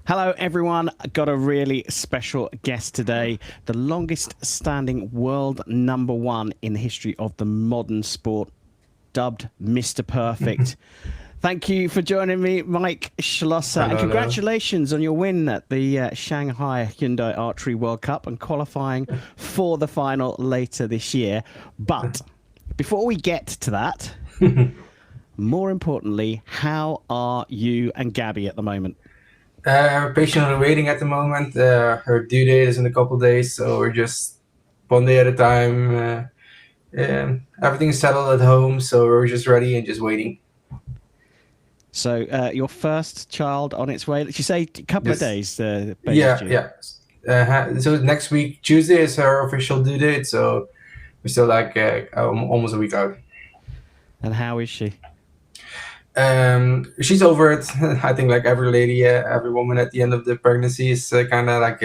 Hello, everyone. Got a really special guest today, the longest standing world number one in the history of the modern sport, dubbed Mr. Perfect. Thank you for joining me, Mike Schloesser, and Hello, hello. congratulations on your win at the Shanghai Hyundai Archery World Cup and qualifying for the final later this year. But before we get to that, more importantly, how are you and Gabby at the moment? Patiently waiting at the moment. Her due date is in a couple days, so we're just one day at a time. Everything's settled at home, so we're just ready and just waiting. So your first child on its way. Did you say a couple of Just days? The baby's yeah, due. yeah. So next week Tuesday is her official due date, so we're still like almost a week out. And how is she? She's over it. I think like every lady, every woman at the end of the pregnancy is kind of like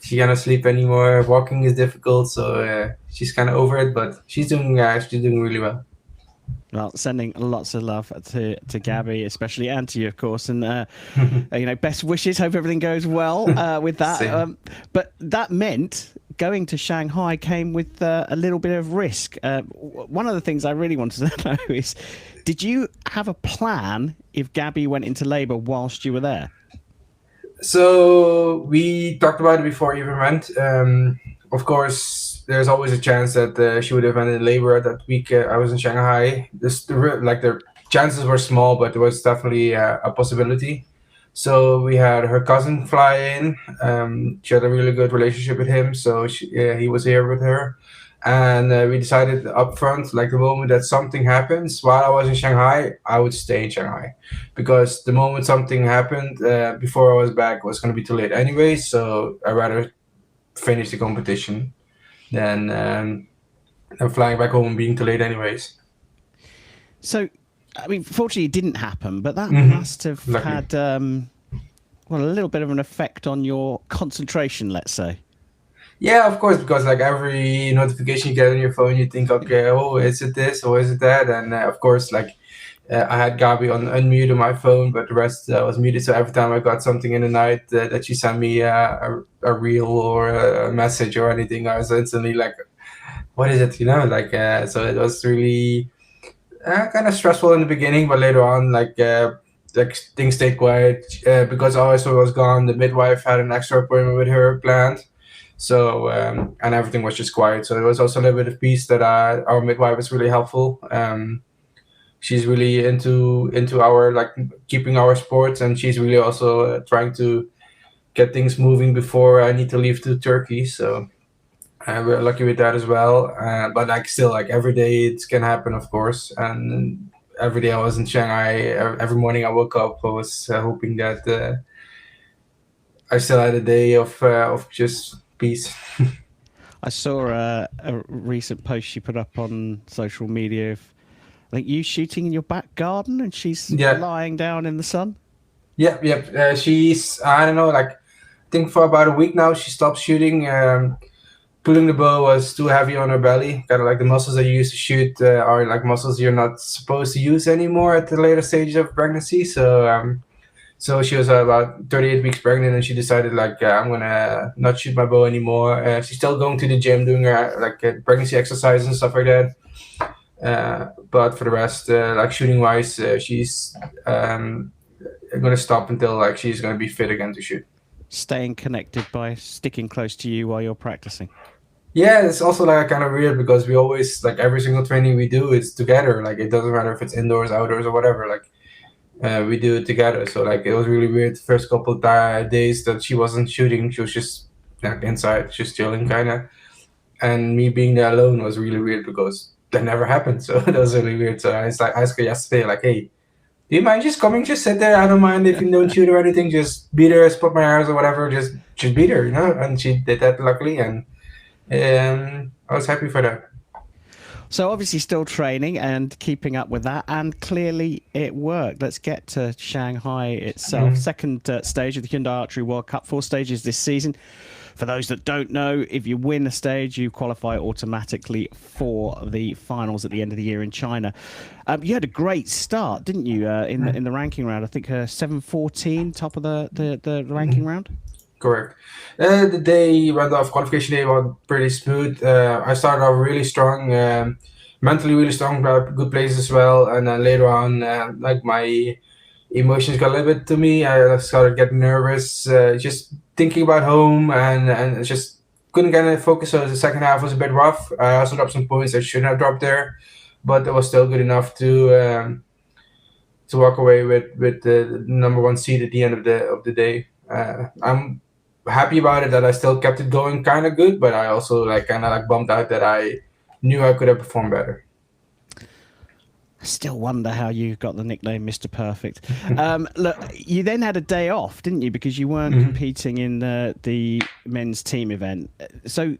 she cannot sleep anymore. Walking is difficult, so she's kind of over it. But she's doing really well. Well, sending lots of love to Gabby, especially, and to you, of course. And best wishes. Hope everything goes well with that. Same. But that meant going to Shanghai came with a little bit of risk. One of the things I really wanted to know is, did you have a plan if Gabby went into labour whilst you were there? So we talked about it before you even went. Of course, there's always a chance that she would have ended in labor that week. I was in Shanghai. The chances were small, but there was definitely a possibility. So we had her cousin fly in. She had a really good relationship with him, so he was here with her. And we decided upfront, like the moment that something happens while I was in Shanghai, I would stay in Shanghai, because the moment something happened before I was back was going to be too late anyway. So I rather finish the competition than flying back home and being too late anyways. So, I mean, fortunately, it didn't happen, but that Hmm. must have Luckily. had a little bit of an effect on your concentration, let's say. Yeah, of course, because like every notification you get on your phone, you think, okay, oh, is it this or is it that? And of course, like I had Gabi on unmute on my phone, but the rest was muted. So every time I got something in the night that she sent me a reel or a message or anything, I was instantly like, what is it? Like so it was really kind of stressful in the beginning, but later on, like things stayed quiet because also was gone. The midwife had an extra appointment with her planned. So and everything was just quiet. So it was also a little bit of peace that our midwife is really helpful. She's really into our like keeping our sports, and she's really also trying to get things moving before I need to leave to Turkey. So we're lucky with that as well. But like still, like every day it can happen, of course. And every day I was in Shanghai. Every morning I woke up, I was hoping that I still had a day of just peace. I saw a recent post you put up on social media of, I think, you shooting in your back garden and she's Yeah. lying down in the sun. Yep, yep. She's I don't know, like I think for about a week now she stopped shooting. Pulling the bow was too heavy on her belly. Kind of like the muscles that you used to shoot are like muscles you're not supposed to use anymore at the later stage of pregnancy. So she was about 38 weeks pregnant, and she decided like I'm gonna not shoot my bow anymore. She's still going to the gym, doing her like pregnancy exercises and stuff like that. But for the rest, like shooting wise, she's gonna stop until like she's gonna be fit again to shoot. Staying connected by sticking close to you while you're practicing. Yeah, it's also like kind of weird because we always like every single training we do is together. Like it doesn't matter if it's indoors, outdoors, or whatever. Like we do it together. So like it was really weird the first couple days that she wasn't shooting. She was just like inside, just chilling, kind of. And me being there alone was really weird because that never happened. So that was really weird. So I asked her yesterday, like, hey, do you mind just coming, just sit there? I don't mind if you don't shoot or anything. Just be there, split my arrows or whatever. Just be there, And she did that luckily, and I was happy for that. So obviously still training and keeping up with that, and clearly it worked. Let's get to Shanghai itself. Mhm. Second stage of the Hyundai Archery World Cup, 4 stages this season. For those that don't know, if you win a stage, you qualify automatically for the finals at the end of the year in China. You had a great start, didn't you, in the ranking round? I think 7-14, top of the ranking round. Correct. The day went off, qualification day was pretty smooth. I started off really strong, mentally really strong, good place as well. And then later on, like my emotions got a little bit to me. I started getting nervous, just thinking about home, and just couldn't kind of focus. So the second half was a bit rough. I also dropped some points I shouldn't have dropped there, but it was still good enough to walk away with the number one seed at the end of the day. I'm happy about it that I still kept it going kind of good, but I also kind of bummed out that I knew I could have performed better. I still wonder how you got the nickname Mr. Perfect. Look, you then had a day off, didn't you? Because you weren't competing in the men's team event. So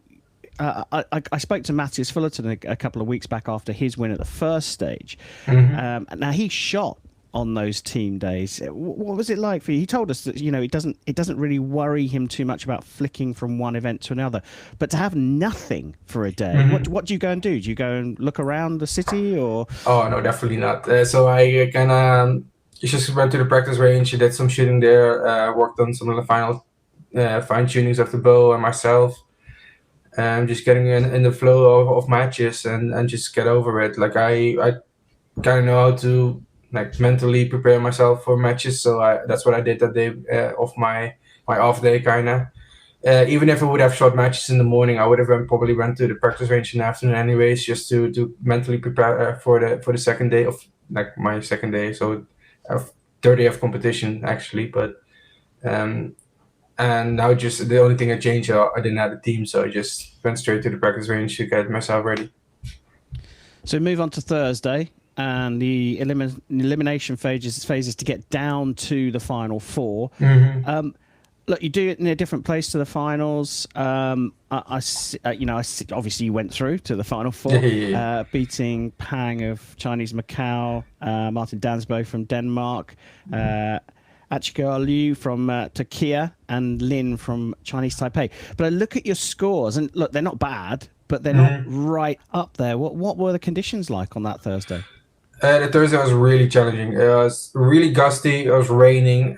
I spoke to Matthias Fullerton a couple of weeks back after his win at the first stage. Now he shot on those team days. What was it like for you? He told us that it doesn't really worry him too much about flicking from one event to another, but to have nothing for a day, what do you go and do? Do you go and look around the city, or? Oh no, definitely not. So I kind of just went to the practice range, did some shooting there, worked on some of the final fine tunings of the bow and myself, and just getting in the flow of matches and just get over it. Like I kind of know how to mentally prepare myself for matches, so that's what I did that day of my off day, kind of. Even if I would have shot matches in the morning, I would have probably went to the practice range in the afternoon anyways, just to mentally prepare for the second day of my second day. So third day of competition actually, but and now just the only thing I changed, I didn't have a team, so I just went straight to the practice range to get myself ready. So move on to Thursday. And the elimination phases to get down to the final four. Look, you do it in a different place to the finals. Obviously you went through to the final four, beating Pang of Chinese Macau, Martin Dansbo from Denmark, Achiko Liu from Turkey, and Lin from Chinese Taipei. But I look at your scores, and look, they're not bad, but they're not right up there. What were the conditions like on that Thursday? The Thursday was really challenging. It was really gusty. It was raining.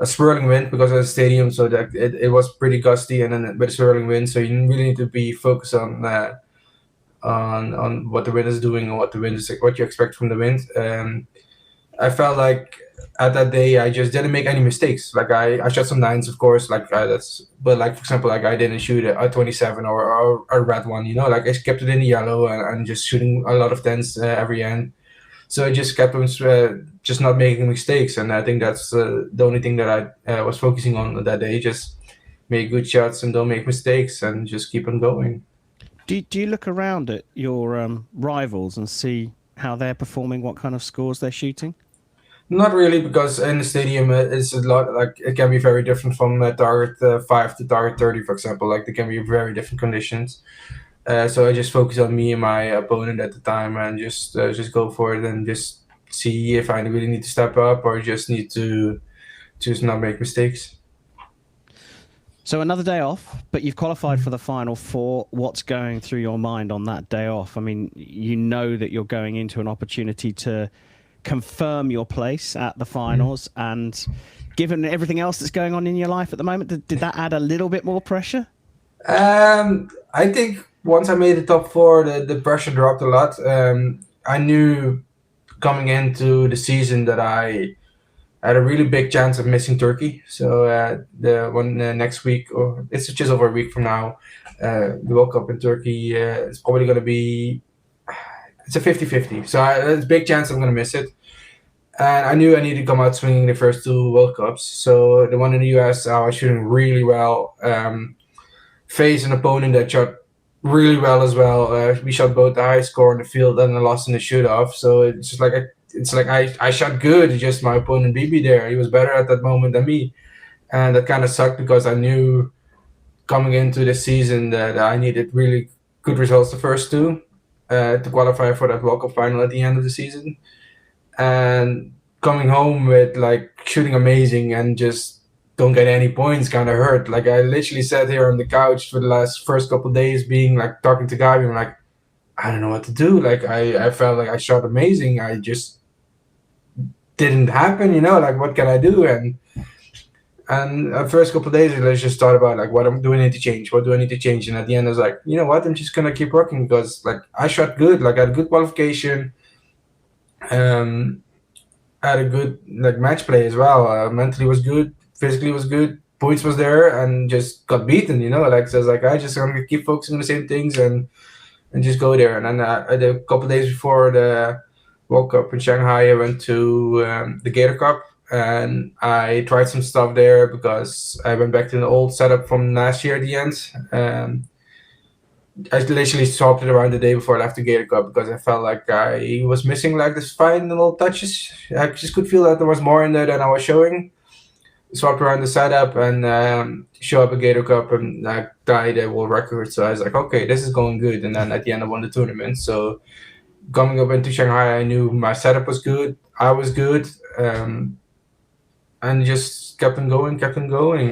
A swirling wind because of the stadium, so that it was pretty gusty, and then with a swirling wind, so you really need to be focused on what the wind is doing and what you expect from the wind. I felt like at that day I just didn't make any mistakes. Like I shot some nines, of course, but for example, I didn't shoot a 27 or a red one, I kept it in the yellow and just shooting a lot of tens every end. So I just kept on just not making mistakes, and I think that's the only thing that I was focusing on that day. Just make good shots and don't make mistakes, and just keep on going. Do you look around at your rivals and see how they're performing, what kind of scores they're shooting? Not really, because in the stadium it's a lot. It can be very different from target 5 to target 30, for example. They can be very different conditions. So I just focus on me and my opponent at the time, and just go for it, and just see if I really need to step up or just need to not make mistakes. So another day off, but you've qualified for the final four. What's going through your mind on that day off? I mean, you know that you're going into an opportunity to confirm your place at the finals, and given everything else that's going on in your life at the moment, did that add a little bit more pressure? I think once I made the top four, the pressure dropped a lot. I knew coming into the season that I had a really big chance of missing Turkey. So the one next week, or it's just over a week from now, the World Cup in Turkey, it's probably going to be, it's a 50-50. So there's a big chance I'm going to miss it. And I knew I needed to come out swinging the first two World Cups. So the one in the US, I was shooting really well. Face an opponent that shot really well as well. We shot both the high score in the field and I lost in the shoot-off. So it's just I shot good. It's just my opponent beat me there. He was better at that moment than me. And that kind of sucked, because I knew coming into the season that I needed really good results the first two to qualify for that World Cup final at the end of the season. And coming home with shooting amazing and just don't get any points kind of hurt. Like I literally sat here on the couch for the first couple of days, being like talking to Gabi, and like I don't know what to do. Like I felt like I shot amazing. I just didn't happen, like what can I do? And the first couple of days I just thought about like what do I need to change? What do I need to change? And at the end I was like, you know what, I'm just gonna keep working because like I shot good, like I had a good qualification. I had a good like match play as well. Mentally was good, physically was good, points was there, and just got beaten, like so I was like I just gonna keep focusing on the same things and just go there. And then a couple of days before the World Cup in Shanghai, I went to the Gator Cup, and I tried some stuff there because I went back to the old setup from last year at the end. I literally swapped it around the day before I left the Gator Cup because I felt like I was missing like this fine little touches. I just could feel that there was more in there than I was showing. Swapped around the setup and show up at Gator Cup and tied a world record. So I was like, okay, this is going good. And then at the end I won the tournament. So coming up into Shanghai, I knew my setup was good. I was good. And just kept on going.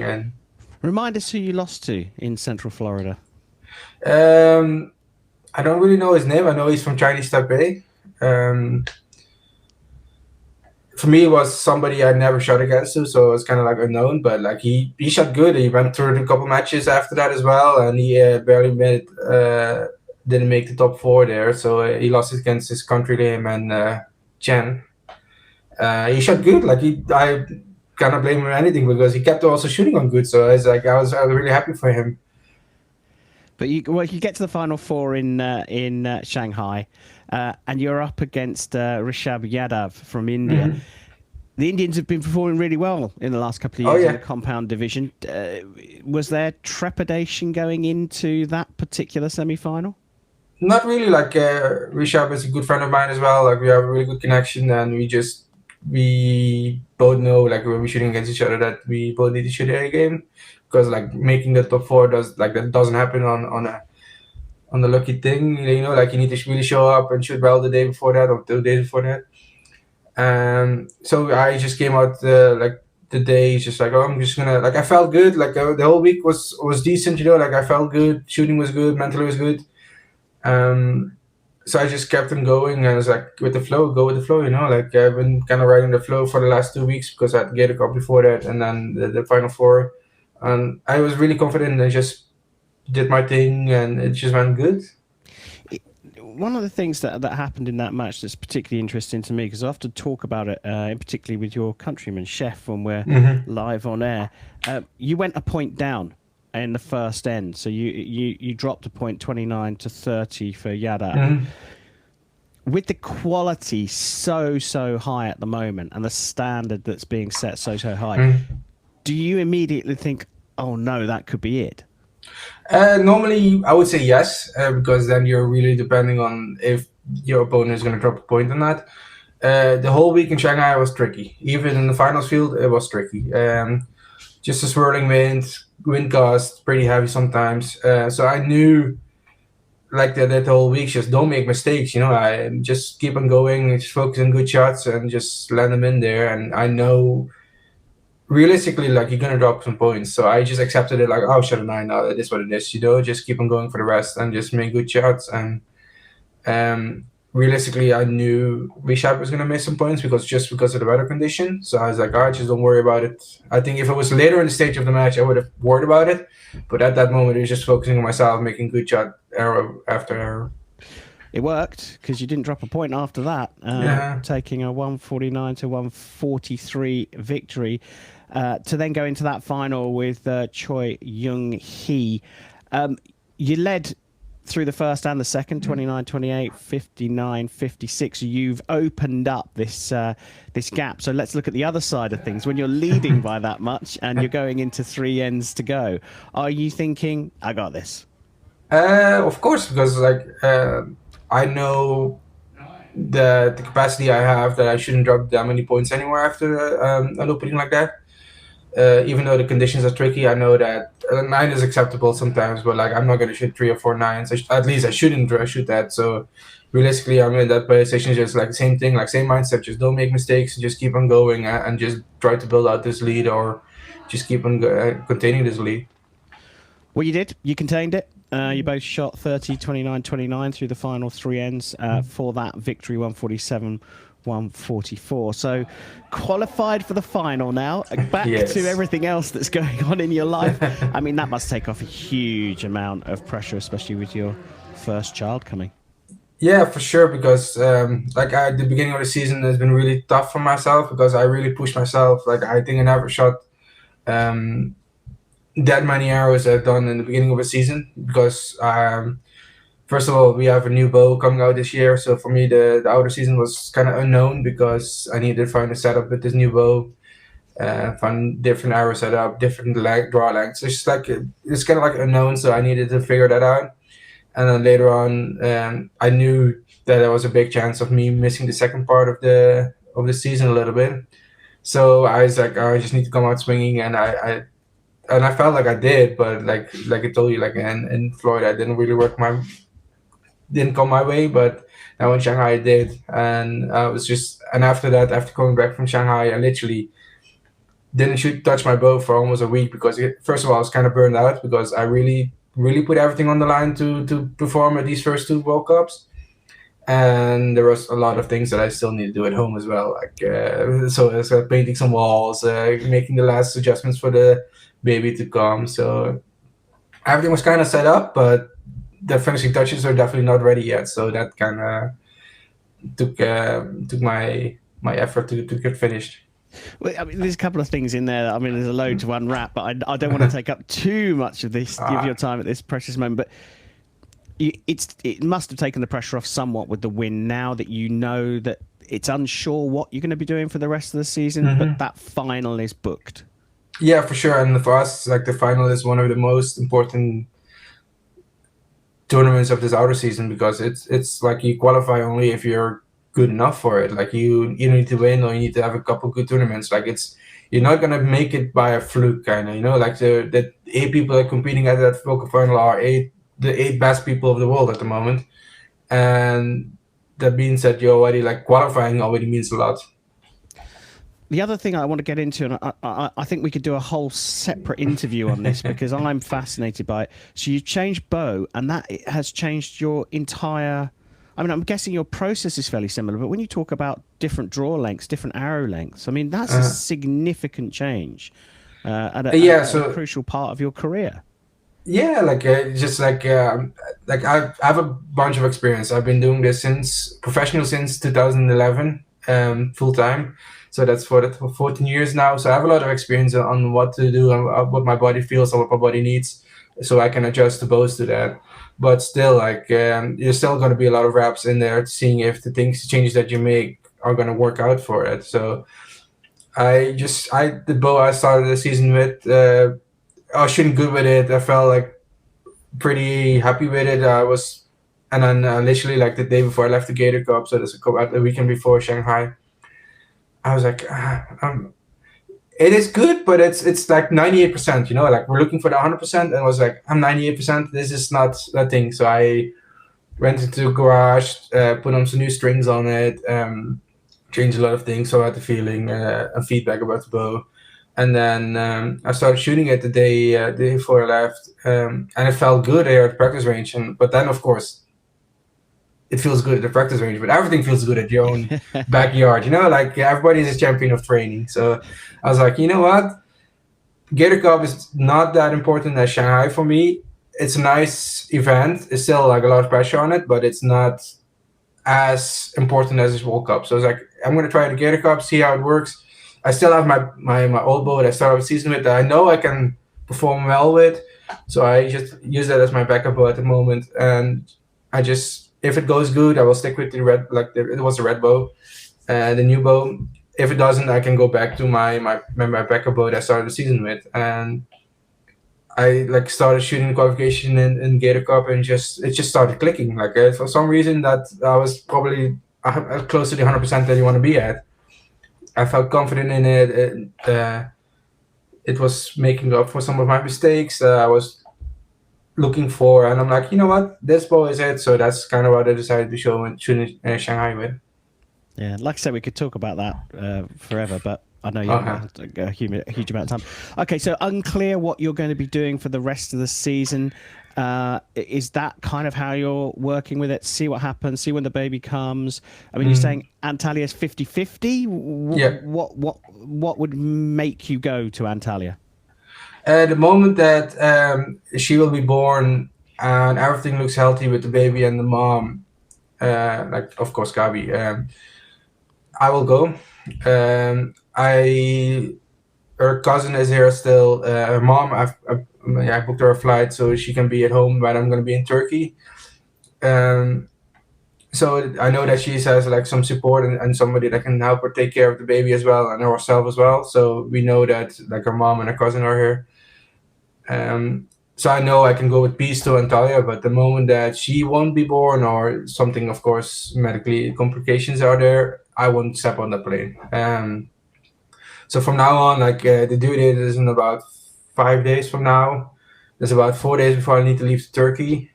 And remind us who you lost to in Central Florida. I don't really know his name. I know he's from Chinese Taipei. For me, it was somebody I never shot against him, so it was kind of like unknown. But like he shot good. He went through a couple matches after that as well, and he barely didn't make the top 4 there. So he lost against his country name and Chen. He shot good. Like I cannot blame him for anything because he kept also shooting on good. So I was really happy for him. But you get to the final 4 in Shanghai, and you're up against Rishab Yadav from India. Mm-hmm. The Indians have been performing really well in the last couple of years in the compound division. Was there trepidation going into that particular semi-final? Not really. Like Rishab is a good friend of mine as well. Like we have a really good connection, and we both know like when we're shooting against each other that we both need to shoot a game. Because like making the top 4 doesn't happen on a lucky thing, like you need to really show up and shoot well the day before that or 2 days before that. So I just came out like the day just like, oh, I'm just gonna like I felt good, like the whole week was decent, like I felt good, shooting was good, mentally was good. So I just kept on going and I was like go with the flow, like I've been kind of riding the flow for the last 2 weeks because I had Gator Cup before that and then the final 4. And I was really confident and I just did my thing and it just went good. One of the things that happened in that match that's particularly interesting to me, because I often talk about it, particularly with your countryman, Chef, when we're live on air, you went a point down in the first end. So you dropped a point 29 to 30 for Yadav. Mm-hmm. With the quality so high at the moment and the standard that's being set so high, do you immediately think, oh no, that could be it? Normally, I would say yes, because then you're really depending on if your opponent is going to drop a point or not. The whole week in Shanghai was tricky. Even in the finals field, it was tricky. Just a swirling wind gust, pretty heavy sometimes. So I knew, like that whole week, just don't make mistakes. I just keep on going, just focus on good shots and just land them in there. And I know, realistically, like you're gonna drop some points, so I just accepted it. Like, oh, shot a 9. It is what it is. Just keep on going for the rest and just make good shots. And realistically, I knew Rishab was gonna miss some points because of the weather condition. So I was like, all right, just don't worry about it. I think if it was later in the stage of the match, I would have worried about it. But at that moment, it was just focusing on myself, making good shot arrow after arrow. It worked because you didn't drop a point after that, taking a 149 to 143 victory to then go into that final with Choi Young Hee. You led through the first and the second, 29-28, 59-56. You've opened up this gap. So let's look at the other side of things. When you're leading by that much and you're going into 3 ends to go, are you thinking, I got this? Of course, because I know the capacity I have that I shouldn't drop that many points anywhere after an opening like that. Even though the conditions are tricky, I know that a 9 is acceptable sometimes, but like I'm not going to shoot 3 or 4 9s. At least I shouldn't shoot that. So realistically, I'm in that position, just like the same thing, like same mindset. Just don't make mistakes and just keep on going and just try to build out this lead or just keep on containing this lead. Well, you did. You contained it. You both shot 30, 29, 29 through the final 3 ends for that victory, 147, 144. So qualified for the final now. Back to everything else that's going on in your life. I mean, that must take off a huge amount of pressure, especially with your first child coming. Yeah, for sure, because like at the beginning of the season has been really tough for myself because I really pushed myself. Like I think I never shot that many arrows I've done in the beginning of a season because first of all, we have a new bow coming out this year. So for me, the outer season was kind of unknown because I needed to find a setup with this new bow, find different arrow setup, different draw lengths. It's like it's kind of like unknown, so I needed to figure that out. And then later on, I knew that there was a big chance of me missing the second part of the season a little bit. So I was like, I just need to come out swinging, and I felt like I did, but like I told you, like in Florida, I didn't come my way, but now in Shanghai I did, and after that, after coming back from Shanghai, I literally didn't touch my bow for almost a week because first of all I was kind of burned out because I really put everything on the line to perform at these first 2 World Cups, and there was a lot of things that I still need to do at home as well, like so painting some walls, making the last adjustments for the baby to come. So everything was kind of set up, but the finishing touches are definitely not ready yet. So that kind of took my effort to get finished. Well, I mean, there's a couple of things in there. I mean, there's a load to unwrap, but I don't want to take up too much of this, give your time at this precious moment. But it must have taken the pressure off somewhat with the win now that you know that it's unsure what you're going to be doing for the rest of the season, but that final is booked. Yeah, for sure. And for us, like the final is one of the most important tournaments of this outer season because it's like you qualify only if you're good enough for it. Like you need to win or you need to have a couple good tournaments. Like you're not gonna make it by a fluke, kind of. You know, like the 8 people that are competing at that World Cup final are the 8 best people of the world at the moment, and that being said, you're already like qualifying already means a lot. The other thing I want to get into, and I think we could do a whole separate interview on this because I'm fascinated by it. So you changed bow, and that has changed your entire. I mean, I'm guessing your process is fairly similar, but when you talk about different draw lengths, different arrow lengths, I mean, that's a significant change at a crucial part of your career. Yeah, like just like I have a bunch of experience. I've been doing this professional since 2011, full time. So that's for 14 years now. So I have a lot of experience on what to do and what my body feels and what my body needs, so I can adjust the bows to that. But still, like there's still going to be a lot of reps in there, seeing if the changes that you make are going to work out for it. So the bow I started the season with, I was shooting good with it. I felt like pretty happy with it. And then literally like the day before I left the Gator Cup, so that's the weekend before Shanghai, I was like, it is good, but it's like 98%, you know, like we're looking for the 100%, and I was like, I'm 98%, this is not that thing. So I went into the garage, put on some new strings on it, changed a lot of things, so I had the feeling and feedback about the bow. And then I started shooting it the day before I left, and it felt good there at the practice range. But then, of course, it feels good at the practice range, but everything feels good at your own backyard. You know, like everybody is a champion of training. So I was like, you know what? Gator Cup is not that important as Shanghai for me. It's a nice event. It's still like a lot of pressure on it, but it's not as important as this World Cup. So I was like, I'm going to try the Gator Cup, see how it works. I still have my old bow that I started the season with that I know I can perform well with. So I just use that as my backup bow at the moment. And if it goes good, I will stick with the red, it was the red bow, the new bow. If it doesn't, I can go back to my backup bow that I started the season with. And I started shooting qualification in Gator Cup, and it just started clicking. For some reason that I was probably close to the 100% that you want to be at. I felt confident in it. It was making up for some of my mistakes. I was looking for, and I'm like, you know what, this bow is it. So that's kind of what I decided to shoot in Shanghai with. Yeah, like I said, we could talk about that forever, but I know you haven't got a huge amount of time. Okay, so unclear what you're going to be doing for the rest of the season. Is that kind of how you're working with it? See what happens, see when the baby comes. I mean, you're saying Antalia's 50-50. Yeah. What would make you go to Antalya? The moment that she will be born and everything looks healthy with the baby and the mom, like of course Gabi, I will go. Her cousin is here still. Her mom, I booked her a flight so she can be at home, but I'm gonna be in Turkey. So I know that she has like some support and somebody that can help her take care of the baby as well and herself as well. So we know that like her mom and her cousin are here. So I know I can go with peace to Antalya, but the moment that she won't be born or something, of course, medically complications are there, I won't step on the plane. So from now on, like the due date is in about 5 days from now. There's about 4 days before I need to leave to Turkey.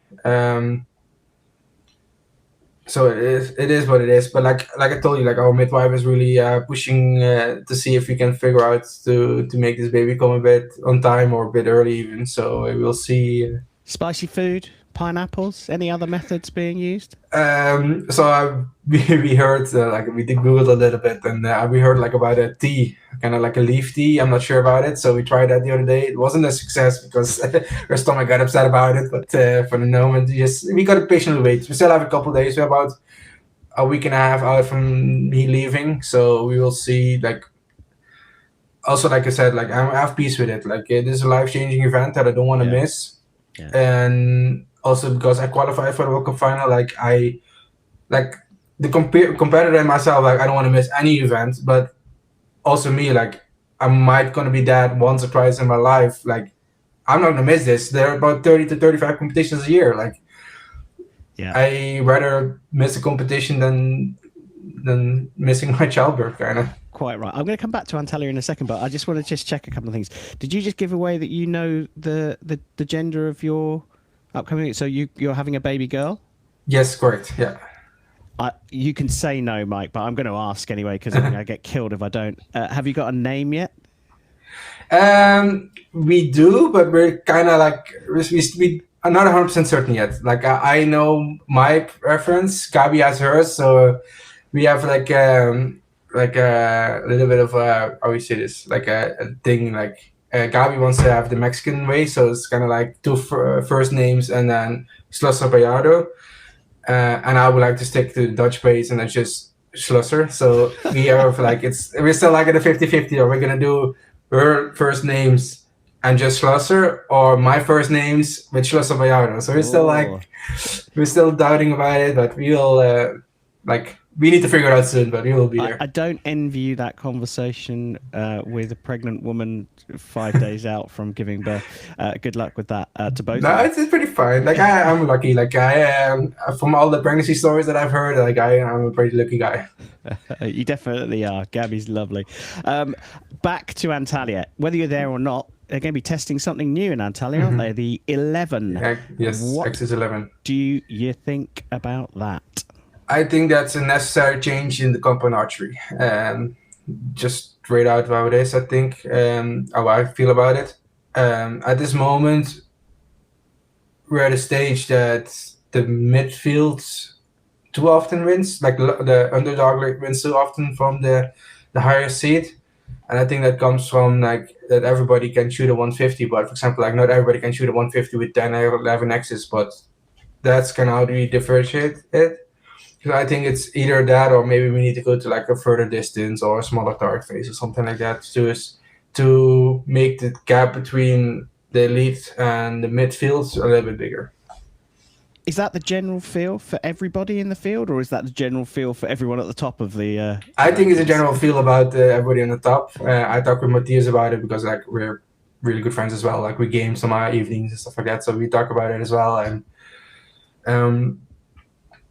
So it is what it is. But like I told you, like our midwife is really pushing to see if we can figure out to make this baby come a bit on time or a bit early even. So we'll see. Spicy food, pineapples, any other methods being used? So we heard like we did Google a little bit, and we heard like about a tea, kind of like a leaf tea. I'm not sure about it, so we tried that the other day. It wasn't a success because her stomach got upset about it. But for the moment, we got to patiently wait. We still have a couple of days. We're about a week and a half out from me leaving, so we will see. Like also, like I said, like I have peace with it. Like it is a life-changing event that I don't want to miss. Yeah. And also because I qualified for the World Cup final, like the competitor and myself, like I don't want to miss any event. But also me, like I might gonna be that once or twice in my life. Like I'm not gonna miss this. There are about 30 to 35 competitions a year. Like I rather miss a competition than missing my childbirth, kind of. Quite right. I'm going to come back to Antalya in a second, but I just want to check a couple of things. Did you just give away that you know the gender of your upcoming? So you're having a baby girl? Yes, correct. Yeah. You can say no, Mike, but I'm going to ask anyway because I'm going to get killed if I don't. Have you got a name yet? We do, but we're kind of like we are not 100% certain yet. Like I know my preference. Gabi has hers, so we have like a little bit of how we say this, like a thing. Like Gabi wants to have the Mexican way, so it's kind of like two first names and then Schloesser Bayardo. And I would like to stick to the Dutch base and then just Schloesser. So we are like we're still like at a 50-50. Are we gonna do her first names and just Schloesser, or my first names with Schloesser Bayardo? So we're still doubting about it, but we'll we need to figure it out soon, but we will be there. I don't envy you that conversation with a pregnant woman 5 days out from giving birth. Good luck with that to both. No, it's pretty fine. Like I'm lucky. Like I am from all the pregnancy stories that I've heard. Like I'm a pretty lucky guy. You definitely are. Gabi's lovely. Back to Antalya. Whether you're there or not, they're going to be testing something new in Antalya, aren't they? The 11. Yes, X's 11. Do you think about that? I think that's a necessary change in the compound archery. Just straight out how it is, I think, how I feel about it. At this moment, we're at a stage that the midfield too often wins, like the underdog wins too often from the higher seed. And I think that comes from like that everybody can shoot a 150, but for example, like not everybody can shoot a 150 with 10 or 11 X's, but that's kind of how we differentiate it. I think it's either that or maybe we need to go to like a further distance or a smaller target phase or something like that to make the gap between the elite and the midfield a little bit bigger. Is that the general feel for everybody in the field, or is that the general feel for everyone at the top of the... I think it's a general feel about everybody on the top. I talked with Matthias about it because like we're really good friends as well. Like we game some evenings and stuff like that, so we talk about it as well. And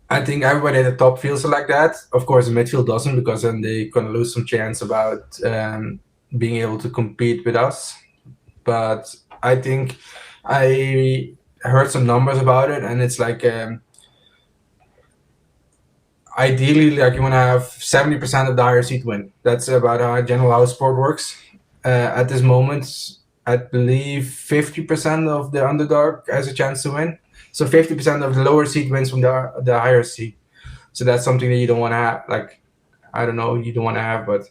I think everybody at the top feels like that. Of course, the midfield doesn't, because then they're going to lose some chance about being able to compete with us. But I think I heard some numbers about it, and it's like ideally, like you want to have 70% of the higher seed win. That's about how sport works. At this moment, I believe 50% of the underdog has a chance to win. So 50% of the lower seed wins from the higher seed. So that's something that you don't want to have. Like, I don't know, you don't want to have, but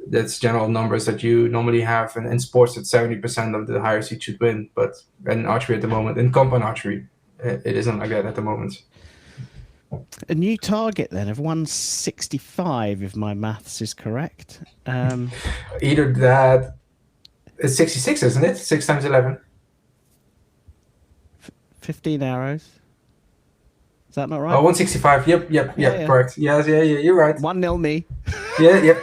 that's general numbers that you normally have. And in sports, it's 70% of the higher seed should win. But in archery at the moment, in compound archery, it isn't like that at the moment. A new target then of 165, if my maths is correct. Either that, it's 66, isn't it? 6 times 11. 15 arrows. Is that not right? Oh, 165. Yep, Yeah. correct. Yes, yeah, you're right. 1-0 me. Yeah.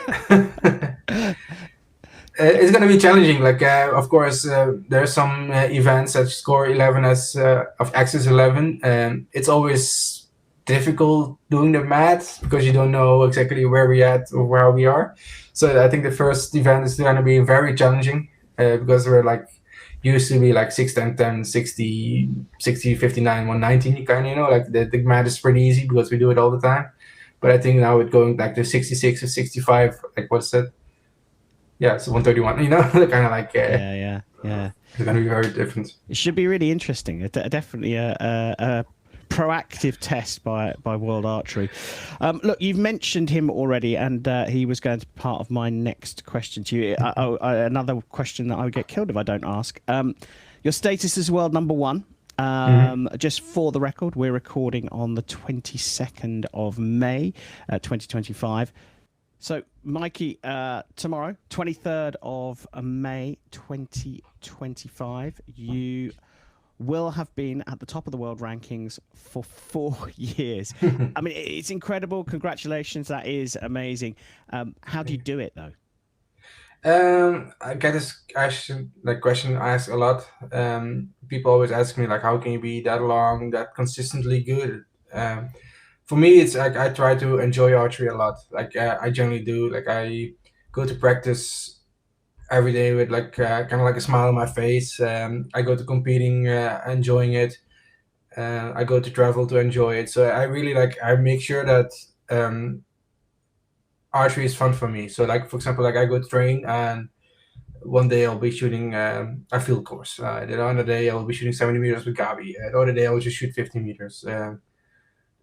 It's going to be challenging. Like, of course, there's some events that score 11 as of axis 11, and it's always difficult doing the math because you don't know exactly where we at or where we are. So I think the first event is going to be very challenging because we're like used to be like 6, 10, 10, 60, 60, 59, 119. You kind of, like the math is pretty easy because we do it all the time. But I think now with going back to 66 or 65, like what's that? Yeah, it's 131, kind of like... Yeah. It's going to be very different. It should be really interesting. Definitely a proactive test by World Archery. Look, you've mentioned him already, and he was going to be part of my next question to you. Another question that I would get killed if I don't ask. Your status is world number 1. Just for the record, we're recording on the 22nd of May, 2025. So, Mikey, tomorrow, 23rd of May, 2025, you will have been at the top of the world rankings for 4 years. I mean, it's incredible. Congratulations. That is amazing. How do you do it, though? I get this question asked a lot. People always ask me, like, how can you be that long, that consistently good? For me, it's like I try to enjoy archery a lot. Like I generally do. Like I go to practice every day with like kind of like a smile on my face. I go to competing, enjoying it. I go to travel to enjoy it. So I really I make sure that archery is fun for me. So like, for example, like I go to train and one day I'll be shooting a field course. The other day I will be shooting 70 meters with Gabi. The other day I will just shoot 50 meters.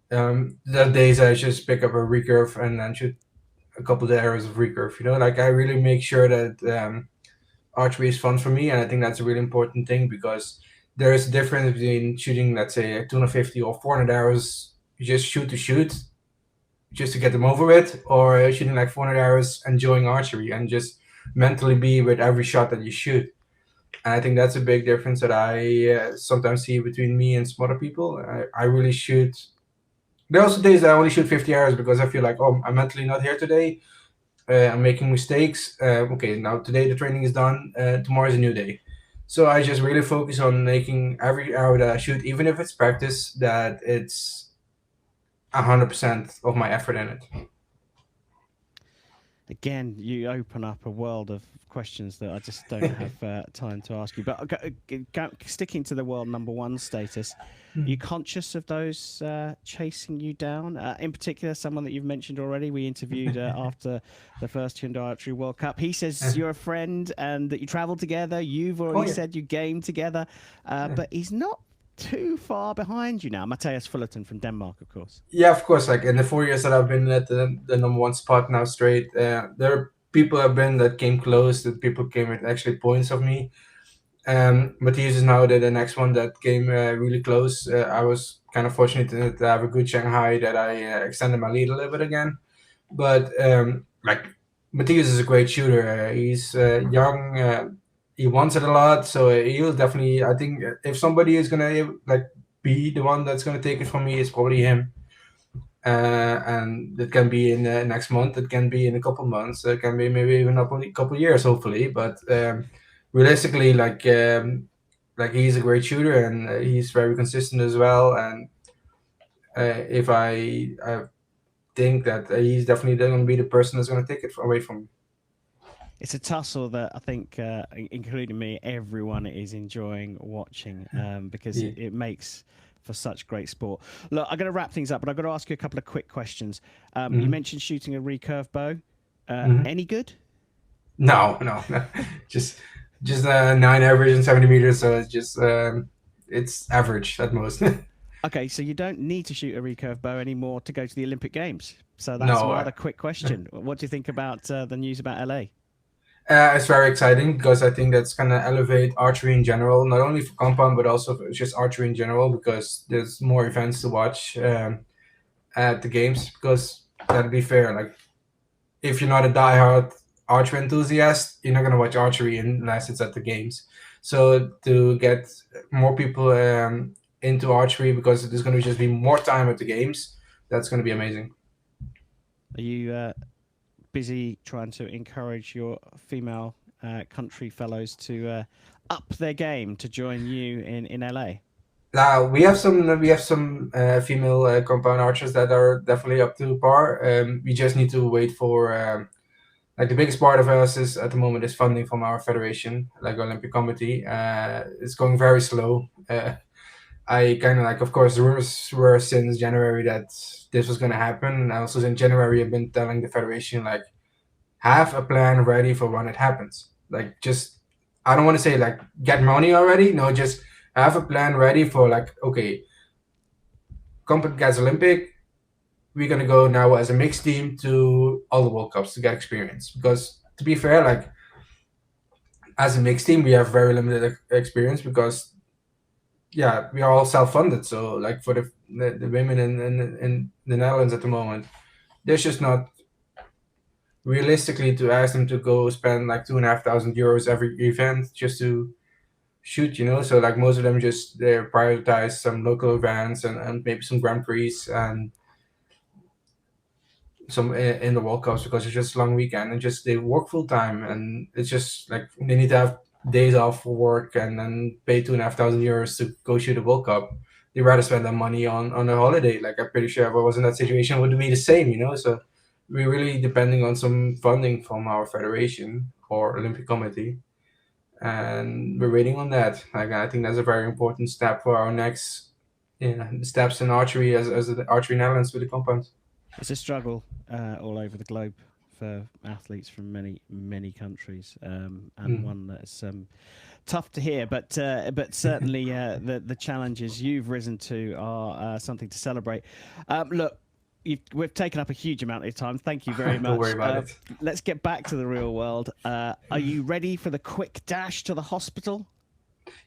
The days I just pick up a recurve and then shoot a couple of arrows of recurve. Like I really make sure that archery is fun for me, and I think that's a really important thing because there is a difference between shooting, let's say, 250 or 400 arrows, you just shoot to shoot, just to get them over with, or shooting like 400 arrows, enjoying archery and just mentally be with every shot that you shoot. And I think that's a big difference that I sometimes see between me and some other people. I really shoot. There are also days that I only shoot 50 arrows because I feel like, oh, I'm mentally not here today. I'm making mistakes. Okay, now today the training is done. Tomorrow is a new day. So I just really focus on making every arrow that I shoot, even if it's practice, that it's 100% of my effort in it. Again, you open up a world of questions that I just don't have time to ask you. But sticking to the world number 1 status, are you conscious of those chasing you down? In particular, someone that you've mentioned already, we interviewed after the first Hyundai Archery World Cup. He says you're a friend and that you travel together. You've already said you game together, but he's not too far behind you now. Matthias Fullerton from Denmark, of course. Yeah, of course. Like in the 4 years that I've been at the number 1 spot now straight, there are people have been that came close, that people came with actually points of me. Matthias is now the next one that came really close. I was kind of fortunate to have a good Shanghai that I extended my lead a little bit again. But like Matthias is a great shooter. He's young. He wants it a lot, so he'll definitely. I think if somebody is gonna be the one that's gonna take it from me, it's probably him. And it can be in the next month. It can be in a couple months. It can be maybe even a couple years, hopefully. But realistically, like he's a great shooter and he's very consistent as well. And if I think that he's definitely going to be the person that's going to take it away from me. It's a tussle that I think, including me, everyone is enjoying watching because it makes for such great sport. Look, I'm going to wrap things up, but I've got to ask you a couple of quick questions. Mm-hmm. You mentioned shooting a recurve bow. Any good? No, just 9 average and 70 meters. So it's just it's average at most. Okay, so you don't need to shoot a recurve bow anymore to go to the Olympic Games. So that's No, my other quick question. What do you think about the news about LA? It's very exciting because I think that's gonna elevate archery in general, not only for compound but also for just archery in general, because there's more events to watch at the games. Because that'd be fair, like if you're not a diehard archery enthusiast, you're not gonna watch archery unless it's at the games. So to get more people into archery, because there's gonna just be more time at the games, that's gonna be amazing. Are you busy trying to encourage your female country fellows to up their game to join you in LA? We have some female compound archers that are definitely up to par. We just need to wait for like the biggest part of us is at the moment is funding from our federation, like Olympic Committee. It's going very slow. I kind of like, of course, the rumors were since January that this was going to happen. And also in January, I've been telling the federation like, have a plan ready for when it happens. Like, just I don't want to say like get money already. No, just have a plan ready for like, okay, Comp gets Olympic. We're gonna go now as a mixed team to all the World Cups to get experience. Because to be fair, like as a mixed team, we have very limited experience because yeah, we are all self-funded. So like for the women in the Netherlands at the moment, there's just not realistically to ask them to go spend like €2,500 every event just to shoot, you know. So like most of them just they prioritize some local events and maybe some Grand Prix and some in the World Cups because it's just a long weekend and just they work full time and it's just like they need to have days off for work and then pay €2,500 to go shoot a World Cup. They rather spend that money on a holiday. Like I'm pretty sure if I was in that situation, it would be the same, you know. So we're really depending on some funding from our federation or Olympic Committee, and we're waiting on that. Like I think that's a very important step for our next steps in archery as the Archery Netherlands with the compound. It's a struggle all over the globe for athletes from many countries, and one that's tough to hear. But certainly the challenges you've risen to are something to celebrate. Look, we've taken up a huge amount of your time. Thank you very much. Don't worry about it. Let's get back to the real world. Are you ready for the quick dash to the hospital?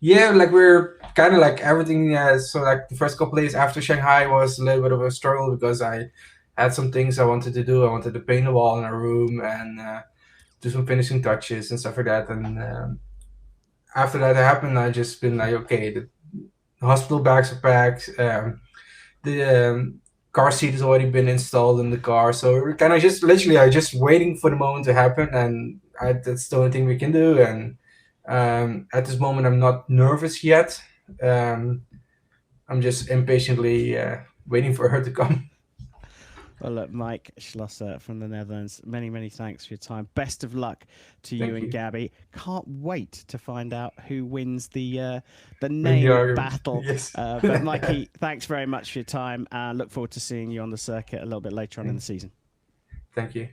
Yeah, like we're kind of like everything. So like the first couple days after Shanghai was a little bit of a struggle because I had some things I wanted to do. I wanted to paint the wall in our room and do some finishing touches and stuff like that. And after that happened, I just been like, okay, the hospital bags are packed. The car seat has already been installed in the car. So we're kind of just literally I just waiting for the moment to happen. And that's the only thing we can do. And at this moment, I'm not nervous yet. I'm just impatiently waiting for her to come. Well, look, Mike Schloesser from the Netherlands, many thanks for your time. Best of luck to you and Gabby. Can't wait to find out who wins the name battle. Yes. But Mikey, thanks very much for your time. Look forward to seeing you on the circuit a little bit later on in the season. Thank you.